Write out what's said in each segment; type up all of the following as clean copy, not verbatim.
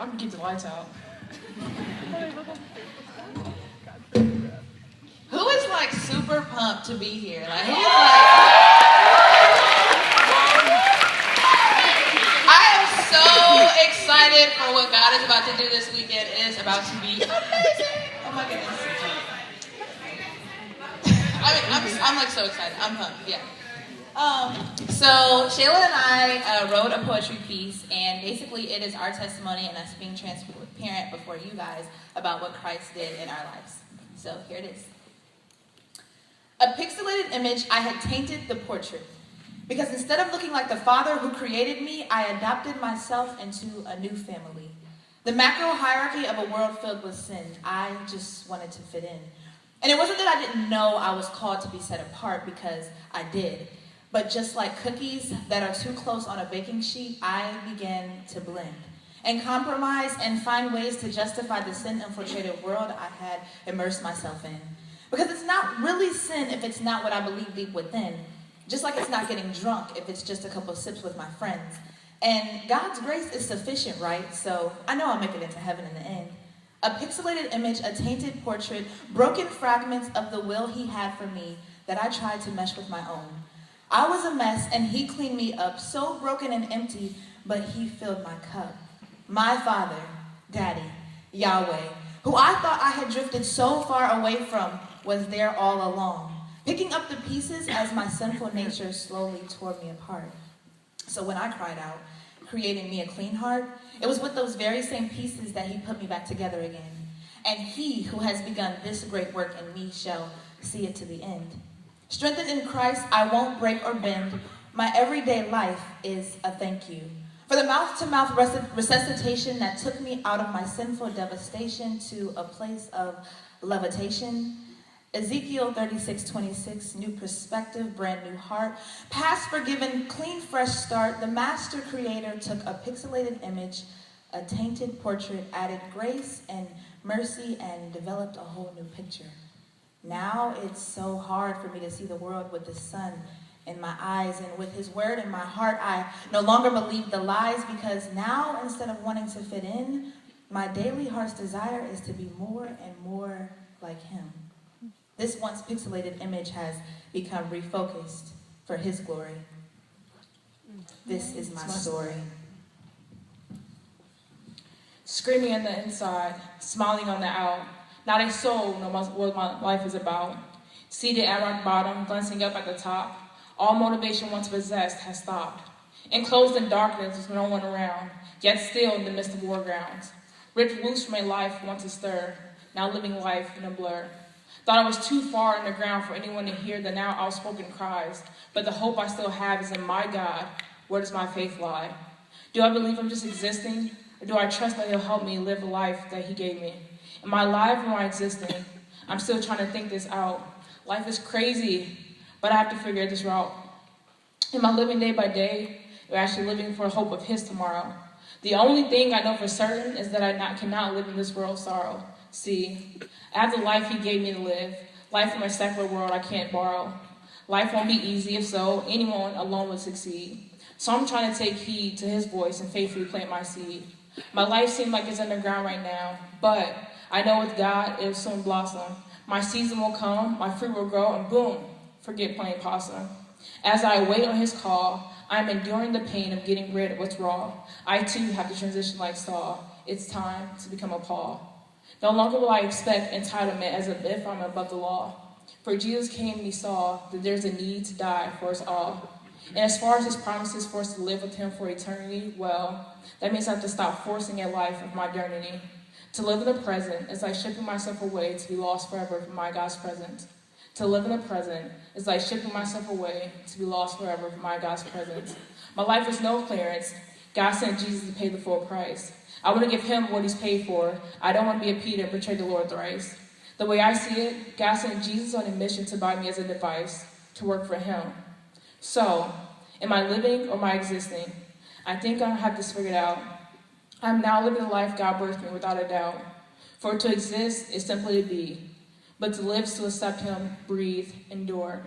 I'm gonna keep the lights out. Who is like super pumped to be here? Like who's like, I am so excited for what God is about to do this weekend. It is about to be amazing. Oh my goodness. I'm like so excited. I'm pumped. Yeah. So Shayla and I wrote a poetry piece, and basically it is our testimony and us being transparent before you guys about what Christ did in our lives. So here it is. A pixelated image, I had tainted the portrait. Because instead of looking like the Father who created me, I adopted myself into a new family. The macro hierarchy of a world filled with sin. I just wanted to fit in. And it wasn't that I didn't know I was called to be set apart, because I did. But just like cookies that are too close on a baking sheet, I began to blend and compromise and find ways to justify the sin-infiltrated world I had immersed myself in. Because it's not really sin if it's not what I believe deep within. Just like it's not getting drunk if it's just a couple of sips with my friends. And God's grace is sufficient, right? So I know I'll make it into heaven in the end. A pixelated image, a tainted portrait, broken fragments of the will he had for me that I tried to mesh with my own. I was a mess, and he cleaned me up, so broken and empty, but he filled my cup. My Father, Daddy, Yahweh, who I thought I had drifted so far away from, was there all along, picking up the pieces as my sinful nature slowly tore me apart. So when I cried out, creating me a clean heart, it was with those very same pieces that he put me back together again. And he who has begun this great work in me shall see it to the end. Strengthened in Christ, I won't break or bend. My everyday life is a thank you for the mouth-to-mouth resuscitation that took me out of my sinful devastation to a place of levitation. Ezekiel 36:26, new perspective, brand new heart. Past forgiven, clean, fresh start. The master creator took a pixelated image, a tainted portrait, added grace and mercy, and developed a whole new picture. Now it's so hard for me to see the world with the sun in my eyes, and with his word in my heart, I no longer believe the lies, because now, instead of wanting to fit in, my daily heart's desire is to be more and more like him. This once pixelated image has become refocused for his glory. This is my story. Screaming on the inside, smiling on the out. Not a soul knows what my life is about. Seated at rock bottom, glancing up at the top. All motivation once possessed has stopped. Enclosed in darkness with no one around, yet still in the midst of war grounds. Ripped loose from a life once astir, now living life in a blur. Thought I was too far underground for anyone to hear the now outspoken cries, but the hope I still have is in my God. Where does my faith lie? Do I believe I'm just existing, or do I trust that he'll help me live the life that he gave me? Am I alive or am I existing? I'm still trying to think this out. Life is crazy, but I have to figure this out. Am I living day by day, or actually living for hope of his tomorrow? The only thing I know for certain is that I cannot live in this world's sorrow. See, I have the life he gave me to live, life from a secular world I can't borrow. Life won't be easy, if so, anyone alone would succeed. So I'm trying to take heed to his voice and faithfully plant my seed. My life seems like it's underground right now, but I know with God, it will soon blossom. My season will come, my fruit will grow, and boom, forget playing possum. As I wait on his call, I am enduring the pain of getting rid of what's wrong. I too have to transition like Saul. It's time to become a Paul. No longer will I expect entitlement as if I'm above the law. For Jesus came and he saw that there's a need to die for us all. And as far as his promises for us to live with him for eternity, well, that means I have to stop forcing a life of modernity. To live in the present is like shipping myself away to be lost forever from my God's presence. To live in the present is like shipping myself away to be lost forever from my God's presence. My life is no clearance. God sent Jesus to pay the full price. I want to give him what he's paid for. I don't want to be a Peter and betray the Lord thrice. The way I see it, God sent Jesus on a mission to buy me as a device to work for him. So, am I living or am I existing? I think I have this figured out. I'm now living the life God birthed me without a doubt. For to exist is simply to be, but to live is to accept him, breathe, endure.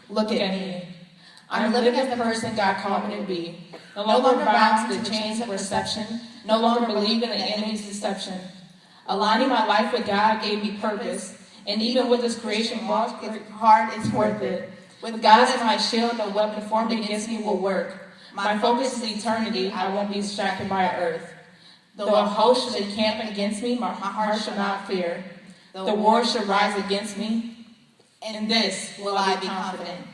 Look at me. I'm living as the person God called me to be. No longer bound to the chains of perception. no longer believe in the enemy's deception. Aligning my life with God gave me purpose, and even with this creation walk, it's hard, it's worth it. With God as my shield, no weapon formed against me will work. My focus is eternity, I won't be distracted by earth. Though a host should encamp against me, my heart shall not fear. The war should rise against me, in this will I be confident.